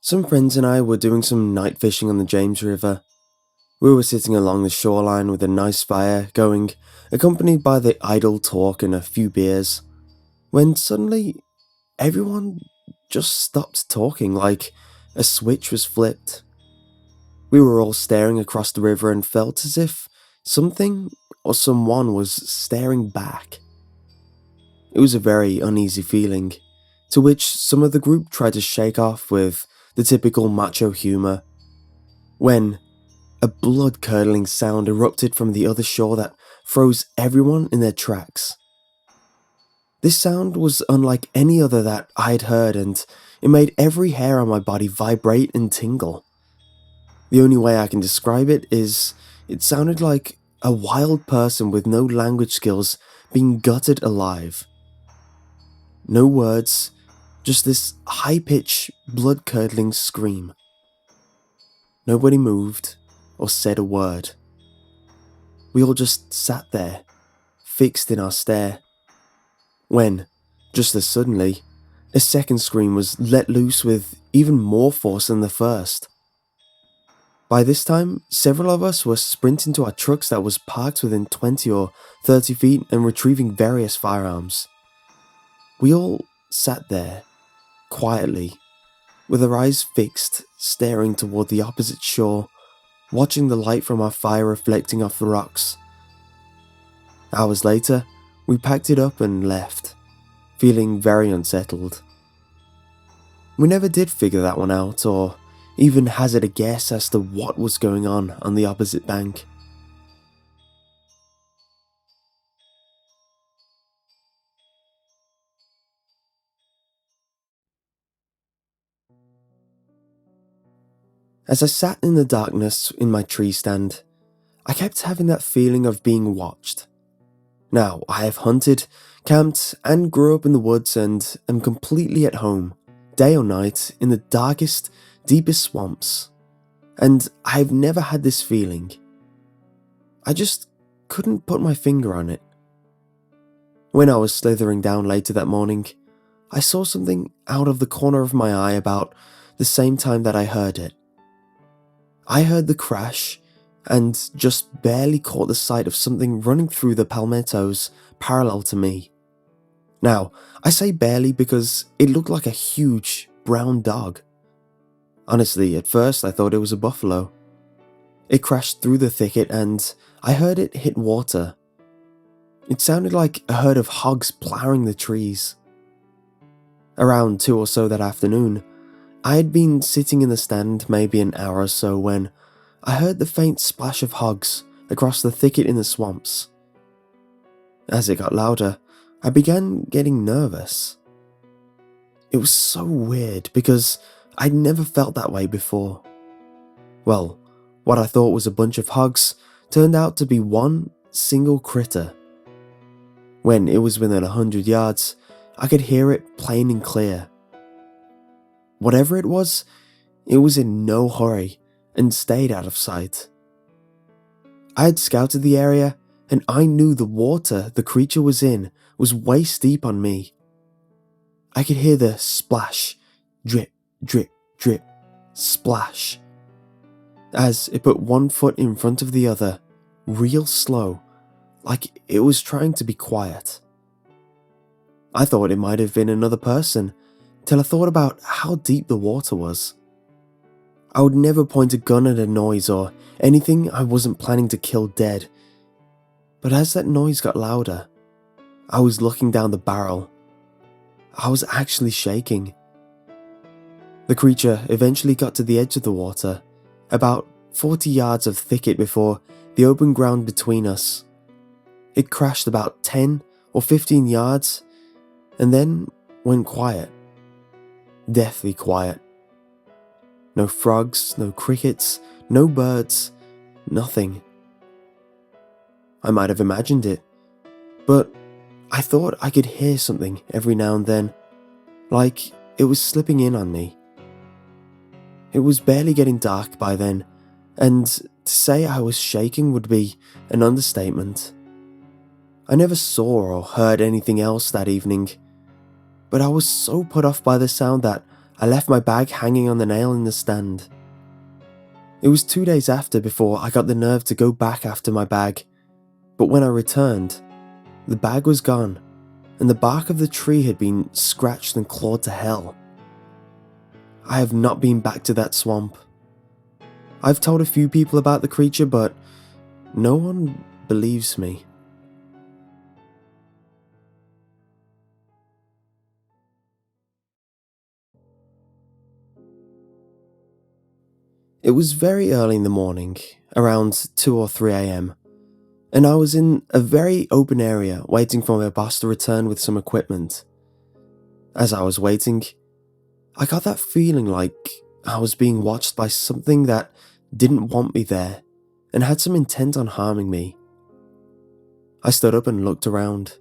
Some friends and I were doing some night fishing on the James River. We were sitting along the shoreline with a nice fire going, accompanied by the idle talk and a few beers, when suddenly everyone just stopped talking like a switch was flipped. We were all staring across the river and felt as if something or someone was staring back. It was a very uneasy feeling, to which some of the group tried to shake off with the typical macho humour, when a blood-curdling sound erupted from the other shore that froze everyone in their tracks. This sound was unlike any other that I had heard, and it made every hair on my body vibrate and tingle. The only way I can describe it is it sounded like a wild person with no language skills being gutted alive. No words, just this high-pitched, blood-curdling scream. Nobody moved or said a word. We all just sat there, fixed in our stare, when, just as suddenly, a second scream was let loose with even more force than the first. By this time, several of us were sprinting to our trucks that was parked within 20 or 30 feet and retrieving various firearms. We all sat there, quietly, with our eyes fixed, staring toward the opposite shore, watching the light from our fire reflecting off the rocks. Hours later, we packed it up and left, feeling very unsettled. We never did figure that one out, or even hazard a guess as to what was going on the opposite bank. As I sat in the darkness in my tree stand, I kept having that feeling of being watched. Now, I have hunted, camped, and grew up in the woods and am completely at home, day or night, in the darkest, deepest swamps. And I've never had this feeling. I just couldn't put my finger on it. When I was slithering down later that morning, I saw something out of the corner of my eye about the same time that I heard it. I heard the crash and just barely caught the sight of something running through the palmettos parallel to me. Now, I say barely because it looked like a huge brown dog. Honestly, at first I thought it was a buffalo. It crashed through the thicket and I heard it hit water. It sounded like a herd of hogs plowing the trees. Around 2 or so that afternoon, I had been sitting in the stand maybe an hour or so when I heard the faint splash of hogs across the thicket in the swamps. As it got louder, I began getting nervous. It was so weird because I'd never felt that way before. Well, what I thought was a bunch of hogs turned out to be one single critter. When it was within 100 yards, I could hear it plain and clear. Whatever it was in no hurry and stayed out of sight. I had scouted the area and I knew the water the creature was in was waist deep on me. I could hear the splash, drip, drip, drip, splash, as it put one foot in front of the other, real slow, like it was trying to be quiet. I thought it might have been another person, till I thought about how deep the water was. I would never point a gun at a noise or anything I wasn't planning to kill dead. But as that noise got louder, I was looking down the barrel. I was actually shaking. The creature eventually got to the edge of the water, about 40 yards of thicket before the open ground between us. It crashed about 10 or 15 yards and then went quiet. Deathly quiet. No frogs, no crickets, no birds, nothing. I might have imagined it, but I thought I could hear something every now and then, like it was slipping in on me. It was barely getting dark by then, and to say I was shaking would be an understatement. I never saw or heard anything else that evening, but I was so put off by the sound that I left my bag hanging on the nail in the stand. It was 2 days after before I got the nerve to go back after my bag, but when I returned, the bag was gone, and the bark of the tree had been scratched and clawed to hell. I have not been back to that swamp. I've told a few people about the creature, but no one believes me. It was very early in the morning, around 2 or 3 am, and I was in a very open area waiting for my boss to return with some equipment. As I was waiting, I got that feeling like I was being watched by something that didn't want me there and had some intent on harming me. I stood up and looked around.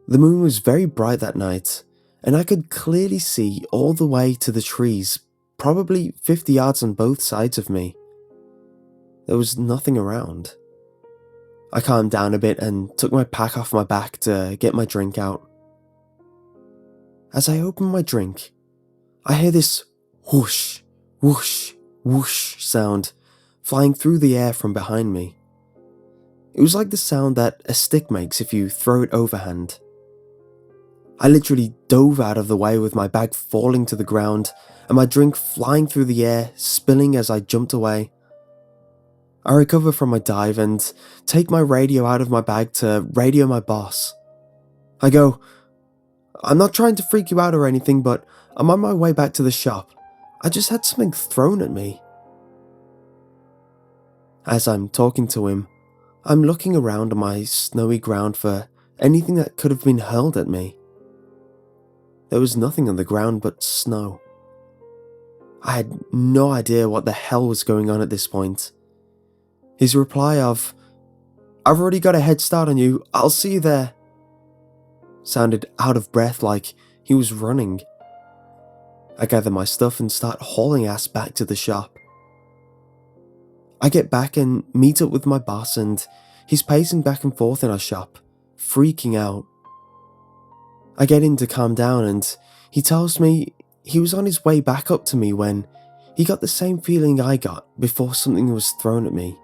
The moon was very bright that night, and I could clearly see all the way to the trees, probably 50 yards on both sides of me. There was nothing around. I calmed down a bit and took my pack off my back to get my drink out. As I opened my drink, I hear this whoosh, whoosh, whoosh sound flying through the air from behind me. It was like the sound that a stick makes if you throw it overhand. I literally dove out of the way with my bag falling to the ground and my drink flying through the air, spilling as I jumped away. I recover from my dive and take my radio out of my bag to radio my boss. I go, "I'm not trying to freak you out or anything, but I'm on my way back to the shop. I just had something thrown at me." As I'm talking to him, I'm looking around on my snowy ground for anything that could have been hurled at me. There was nothing on the ground but snow. I had no idea what the hell was going on at this point. His reply of, "I've already got a head start on you, I'll see you there," sounded out of breath like he was running. I gather my stuff and start hauling ass back to the shop. I get back and meet up with my boss, and he's pacing back and forth in our shop, freaking out. I get in to calm down, and he tells me he was on his way back up to me when he got the same feeling I got before something was thrown at me.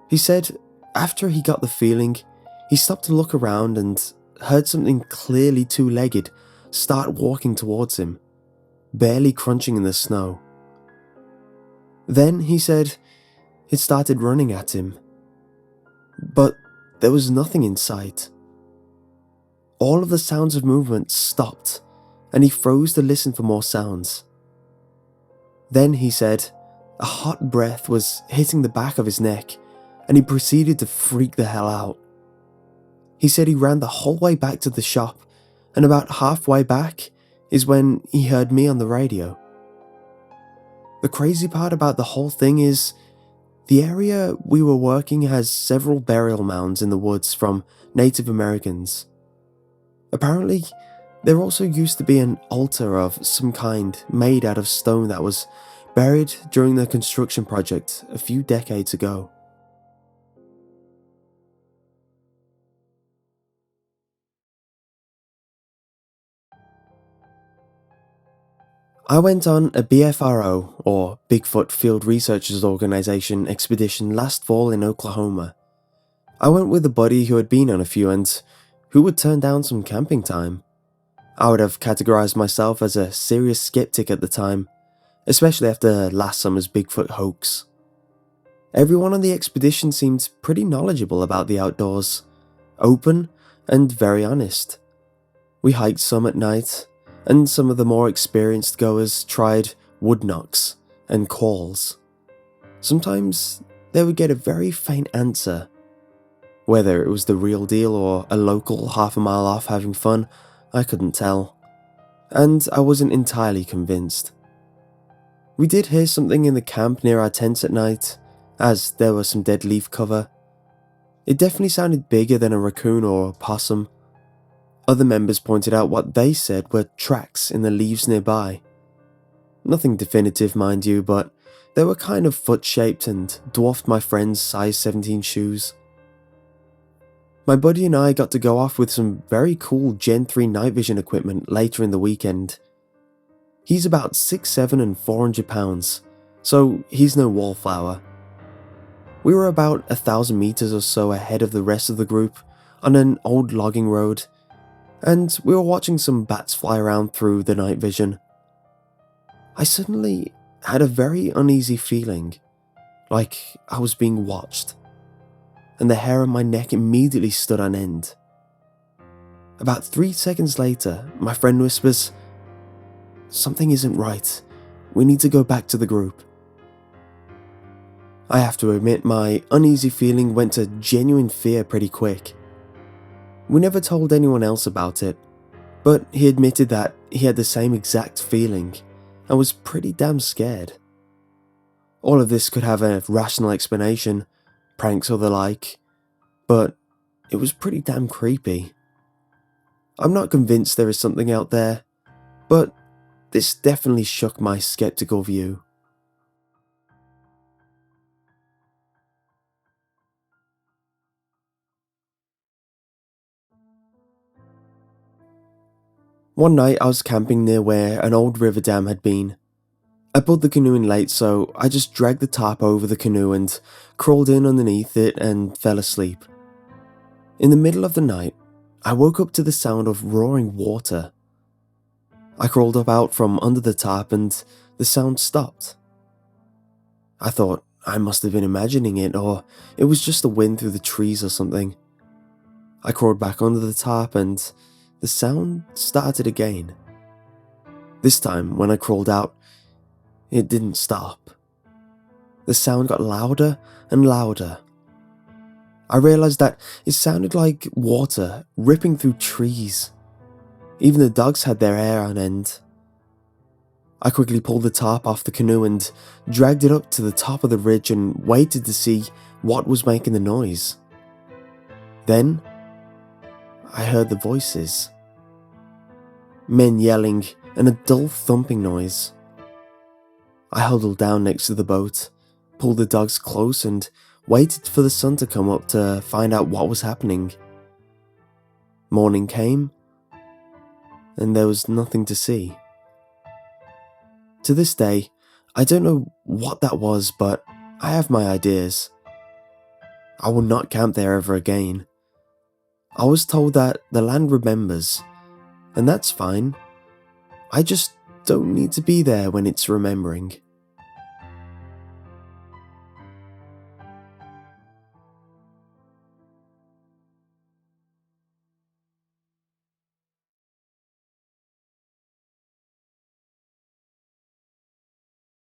He said after he got the feeling, he stopped to look around and heard something clearly two-legged start walking towards him, barely crunching in the snow. Then, he said, it started running at him. But there was nothing in sight. All of the sounds of movement stopped, and he froze to listen for more sounds. Then, he said, a hot breath was hitting the back of his neck, and he proceeded to freak the hell out. He said he ran the whole way back to the shop, and about halfway back is when he heard me on the radio. The crazy part about the whole thing is, the area we were working has several burial mounds in the woods from Native Americans. Apparently, there also used to be an altar of some kind made out of stone that was buried during the construction project a few decades ago. I went on a BFRO, or Bigfoot Field Researchers Organization expedition last fall in Oklahoma. I went with a buddy who had been on a few and who would turn down some camping time. I would have categorized myself as a serious skeptic at the time, especially after last summer's Bigfoot hoax. Everyone on the expedition seemed pretty knowledgeable about the outdoors, open and very honest. We hiked some at night, and some of the more experienced goers tried wood knocks and calls. Sometimes they would get a very faint answer. Whether it was the real deal or a local half a mile off having fun, I couldn't tell, and I wasn't entirely convinced. We did hear something in the camp near our tents at night, as there was some dead leaf cover. It definitely sounded bigger than a raccoon or a possum. Other members pointed out what they said were tracks in the leaves nearby. Nothing definitive, mind you, but they were kind of foot-shaped and dwarfed my friend's size 17 shoes. My buddy and I got to go off with some very cool Gen 3 night vision equipment later in the weekend. He's about 6'7" and 400 pounds, so he's no wallflower. We were about 1,000 meters or so ahead of the rest of the group on an old logging road, and we were watching some bats fly around through the night vision. I suddenly had a very uneasy feeling, like I was being watched, and the hair on my neck immediately stood on end. About 3 seconds later, my friend whispers, "Something isn't right. We need to go back to the group." I have to admit, my uneasy feeling went to genuine fear pretty quick. We never told anyone else about it, but he admitted that he had the same exact feeling and was pretty damn scared. All of this could have a rational explanation, pranks or the like, but it was pretty damn creepy. I'm not convinced there is something out there, but this definitely shook my skeptical view. One night I was camping near where an old river dam had been. I pulled the canoe in late, so I just dragged the tarp over the canoe and crawled in underneath it and fell asleep. In the middle of the night, I woke up to the sound of roaring water. I crawled up out from under the tarp and the sound stopped. I thought I must have been imagining it, or it was just the wind through the trees or something. I crawled back under the tarp and the sound started again. This time, when I crawled out, it didn't stop. The sound got louder and louder. I realized that it sounded like water ripping through trees. Even the dogs had their hair on end. I quickly pulled the tarp off the canoe and dragged it up to the top of the ridge and waited to see what was making the noise. Then, I heard the voices. Men yelling and a dull thumping noise. I huddled down next to the boat, pulled the dogs close and waited for the sun to come up to find out what was happening. Morning came, and there was nothing to see. To this day, I don't know what that was, but I have my ideas. I will not camp there ever again. I was told that the land remembers, and that's fine. I just don't need to be there when it's remembering.